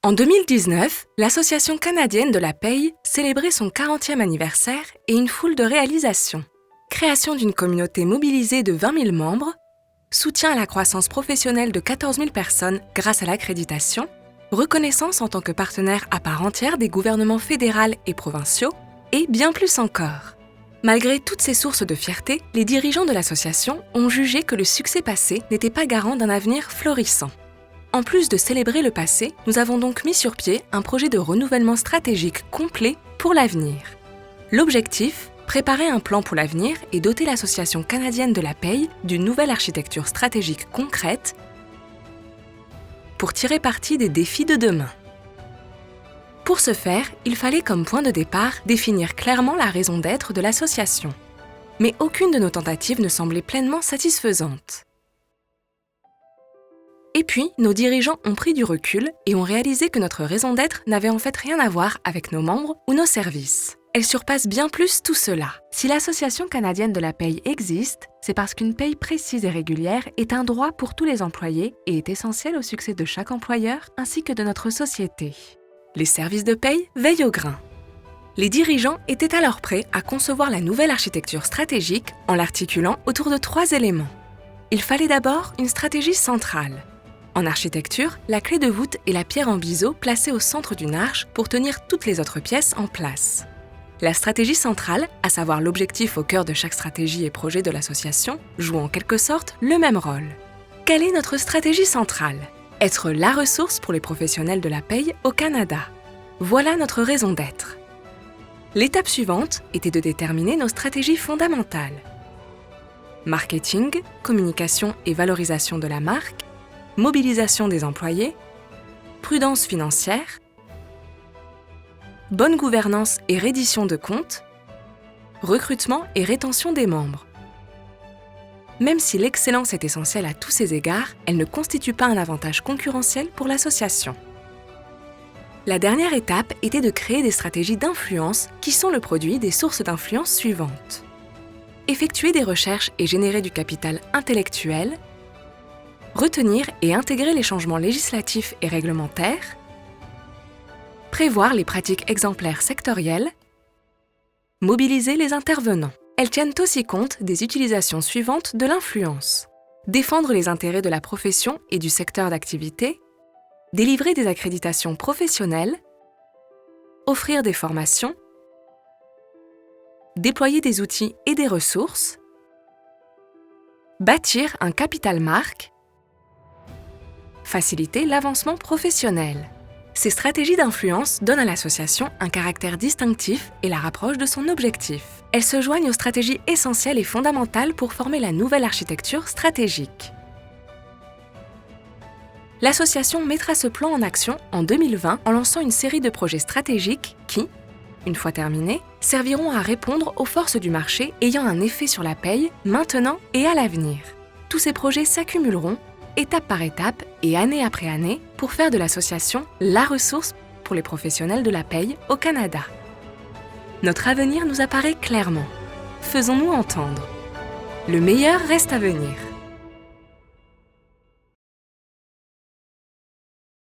En 2019, l'Association canadienne de la paye célébrait son 40e anniversaire et une foule de réalisations. Création d'une communauté mobilisée de 20 000 membres, soutien à la croissance professionnelle de 14 000 personnes grâce à l'accréditation, reconnaissance en tant que partenaire à part entière des gouvernements fédéraux et provinciaux, et bien plus encore. Malgré toutes ces sources de fierté, les dirigeants de l'association ont jugé que le succès passé n'était pas garant d'un avenir florissant. En plus de célébrer le passé, nous avons donc mis sur pied un projet de renouvellement stratégique complet pour l'avenir. L'objectif, préparer un plan pour l'avenir et doter l'Association canadienne de la paye d'une nouvelle architecture stratégique concrète pour tirer parti des défis de demain. Pour ce faire, il fallait comme point de départ définir clairement la raison d'être de l'association. Mais aucune de nos tentatives ne semblait pleinement satisfaisante. Et puis, nos dirigeants ont pris du recul et ont réalisé que notre raison d'être n'avait en fait rien à voir avec nos membres ou nos services. Elle surpasse bien plus tout cela. Si l'Association canadienne de la paye existe, c'est parce qu'une paye précise et régulière est un droit pour tous les employés et est essentielle au succès de chaque employeur ainsi que de notre société. Les services de paye veillent au grain. Les dirigeants étaient alors prêts à concevoir la nouvelle architecture stratégique en l'articulant autour de 3 éléments. Il fallait d'abord une stratégie centrale. En architecture, la clé de voûte est la pierre en biseau placée au centre d'une arche pour tenir toutes les autres pièces en place. La stratégie centrale, à savoir l'objectif au cœur de chaque stratégie et projet de l'association, joue en quelque sorte le même rôle. Quelle est notre stratégie centrale ? Être la ressource pour les professionnels de la paye au Canada. Voilà notre raison d'être. L'étape suivante était de déterminer nos stratégies fondamentales. Marketing, communication et valorisation de la marque, mobilisation des employés, prudence financière, bonne gouvernance et reddition de comptes, recrutement et rétention des membres. Même si l'excellence est essentielle à tous ces égards, elle ne constitue pas un avantage concurrentiel pour l'association. La dernière étape était de créer des stratégies d'influence qui sont le produit des sources d'influence suivantes. Effectuer des recherches et générer du capital intellectuel, retenir et intégrer les changements législatifs et réglementaires, prévoir les pratiques exemplaires sectorielles, mobiliser les intervenants. Elles tiennent aussi compte des utilisations suivantes de l'influence. Défendre les intérêts de la profession et du secteur d'activité, délivrer des accréditations professionnelles, offrir des formations, déployer des outils et des ressources, bâtir un capital marque, faciliter l'avancement professionnel. Ces stratégies d'influence donnent à l'association un caractère distinctif et la rapprochent de son objectif. Elles se joignent aux stratégies essentielles et fondamentales pour former la nouvelle architecture stratégique. L'association mettra ce plan en action en 2020 en lançant une série de projets stratégiques qui, une fois terminés, serviront à répondre aux forces du marché ayant un effet sur la paye maintenant et à l'avenir. Tous ces projets s'accumuleront étape par étape et année après année, pour faire de l'association la ressource pour les professionnels de la paye au Canada. Notre avenir nous apparaît clairement. Faisons-nous entendre. Le meilleur reste à venir.